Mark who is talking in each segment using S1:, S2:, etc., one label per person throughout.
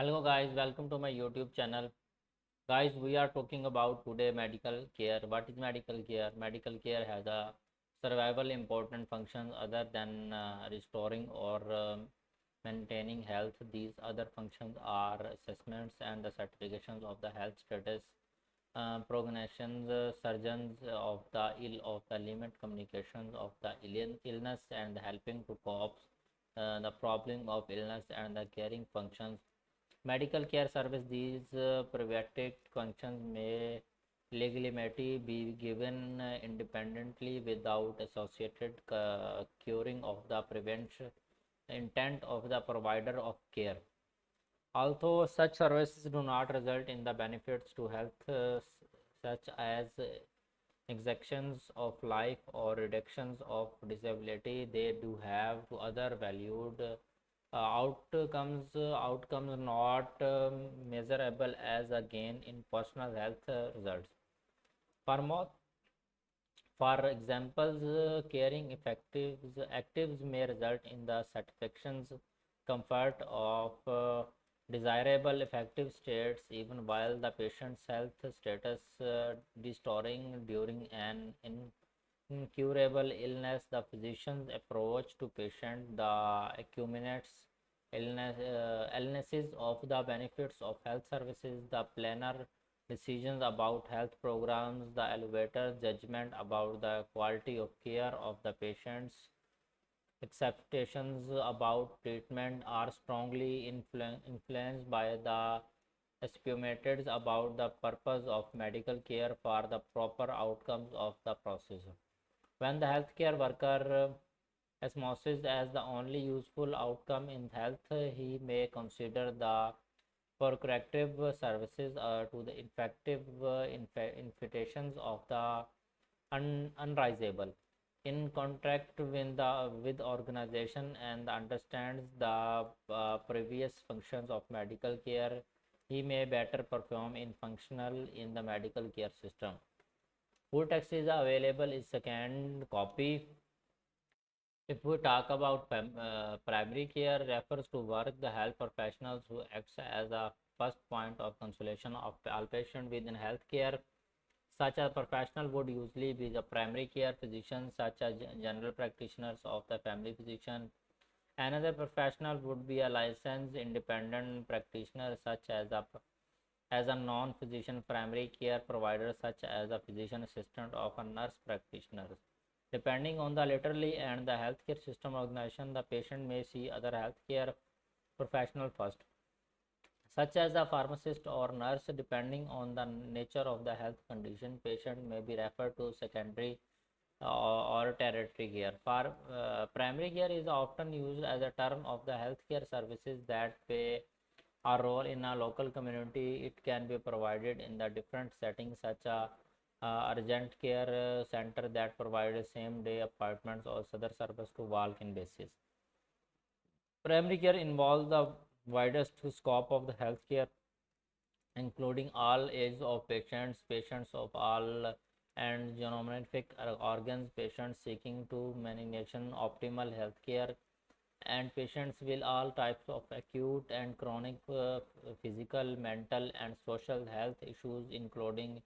S1: Hello guys, welcome to my YouTube channel. Guys, we are talking about today medical care. What is medical care? Medical care has a survival important functions other than restoring or maintaining health. These other functions are assessments and the certifications of the health status, prognostications, surgeons of the ill of the limit communications of the illness and helping to cope the problem of illness and the caring functions. Medical care service, these preventive functions may legitimately be given independently without associated curing of the prevention intent of the provider of care. Although such services do not result in the benefits to health such as exceptions of life or reductions of disability, they do have to other valued outcomes not measurable as a gain in personal health results. For more, for examples, caring effectives actives may result in the satisfactions, comfort of desirable effective states even while the patient's health status restoring during an incurable illness. The physician's approach to patient the accumulates illnesses of the benefits of health services, the planner decisions about health programs, the elevator judgment about the quality of care of the patients, expectations about treatment are strongly influenced by the estimated about the purpose of medical care for the proper outcomes of the process. When the healthcare worker osmosis as the only useful outcome in health, he may consider the for corrective services to the effective infestations of the unreasonable. In contract with organization and understands the previous functions of medical care, he may better perform in functional in the medical care system. Full text is available is second copy. If we talk about primary care, refers to work the health professionals who acts as a first point of consultation of all patients within healthcare. Such a professional would usually be the primary care physician, such as general practitioners of the family physician. Another professional would be a licensed independent practitioner, such as a non-physician primary care provider, such as a physician assistant of a nurse practitioner. Depending on the literally and the healthcare system organization, the patient may see other healthcare professional first, such as a pharmacist or nurse. Depending on the nature of the health condition, patient may be referred to secondary or tertiary care. For primary care is often used as a term of the healthcare services that play a role in a local community. It can be provided in the different settings, such as urgent care center that provide same day appointments or other service to walk-in basis. Primary care involves the widest scope of the healthcare, including all ages of patients, patients of all and genomic organs, patients seeking to maintain optimal healthcare, and patients with all types of acute and chronic physical, mental, and social health issues, including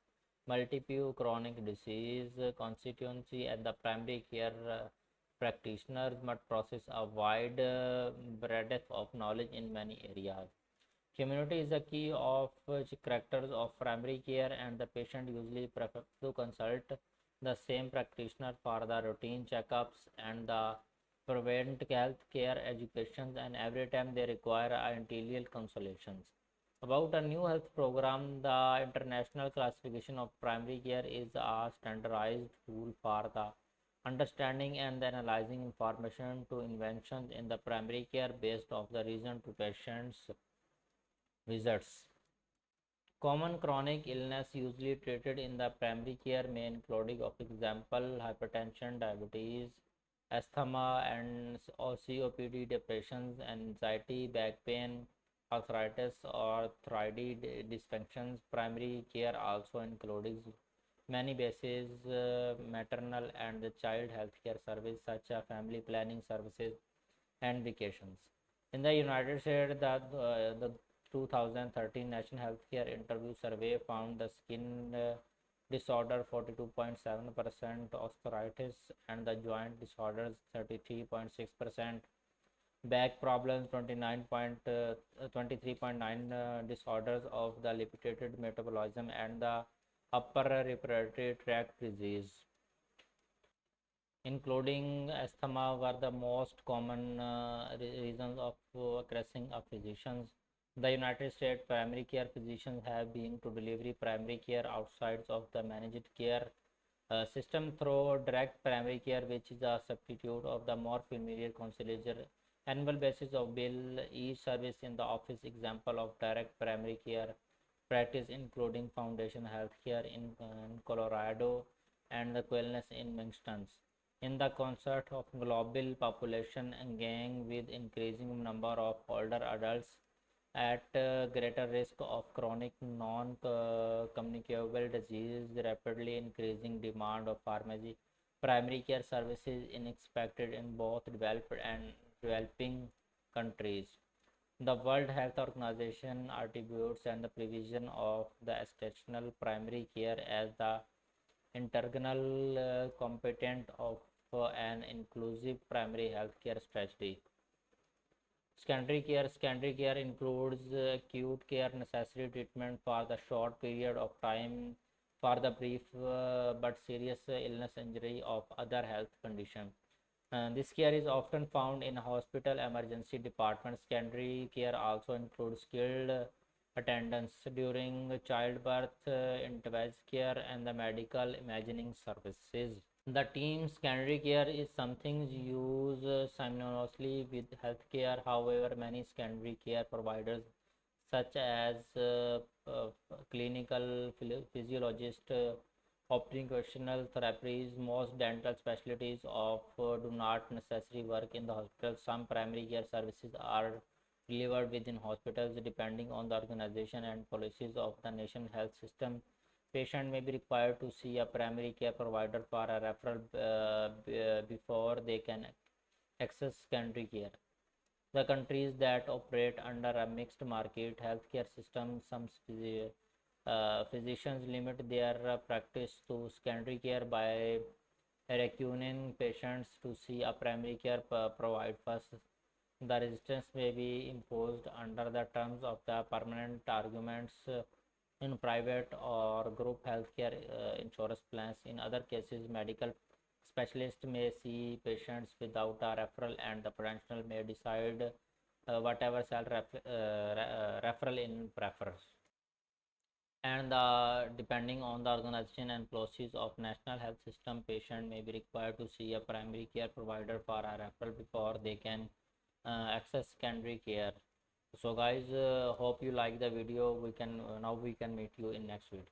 S1: multiple chronic disease constituency. At the primary care practitioners must possess a wide breadth of knowledge in many areas. Community is the key of characters of primary care, and the patient usually prefer to consult the same practitioner for the routine checkups and the prevent health care educations, and every time they require interior consolations. About a new health program, the International Classification of Primary Care is a standardized tool for the understanding and analyzing information to inventions in the primary care based of the reason to patients visits. Common chronic illness usually treated in the primary care may include, of example, hypertension, diabetes, asthma, and COPD, depression, anxiety, back pain, arthritis, or thyroid dysfunctions. Primary care also includes many bases, maternal and the child healthcare service, such as family planning services and vacations. In the United States, the 2013 National Healthcare Interview Survey found the skin disorder 42.7%, arthritis and the joint disorders 33.6%, back problems 23.9, disorders of the lipid metabolism and the upper respiratory tract disease, including asthma, were the most common reasons of crossing of physicians. The United States primary care physicians have been to deliver primary care outside of the managed care system through direct primary care, which is a substitute of the more familiar concierge annual basis of bill each service in the office. Example of direct primary care practice including Foundation Healthcare in Colorado and the Wellness in Michigan. In the concert of global population gang with increasing number of older adults at greater risk of chronic non-communicable disease, rapidly increasing demand of pharmacy primary care services is expected in both developed and developing countries. The World Health Organization attributes and the provision of the exceptional primary care as the integral component of an inclusive primary healthcare strategy. Secondary care includes acute care, necessary treatment for the short period of time for the brief but serious illness, injury of other health condition. This care is often found in hospital emergency departments. Secondary care also includes skilled attendance during childbirth, intensive care, and the medical imaging services. The team secondary care is something used simultaneously with healthcare. However, many secondary care providers, such as clinical physiologist, occupational therapies, most dental specialties of do not necessarily work in the hospital. Some primary care services are delivered within hospitals depending on the organization and policies of the national health system. Patient may be required to see a primary care provider for a referral before they can access secondary care. The countries that operate under a mixed market healthcare system, some physicians limit their practice to secondary care by requiring patients to see a primary care provider first. The resistance may be imposed under the terms of the permanent agreements in private or group healthcare insurance plans. In other cases, medical specialists may see patients without a referral, and the professional may decide whatever referral in prefers. And depending on the organization and policies of national health system, patient may be required to see a primary care provider for a referral before they can access secondary care. So guys, hope you like the video. We can now we can meet you in next video.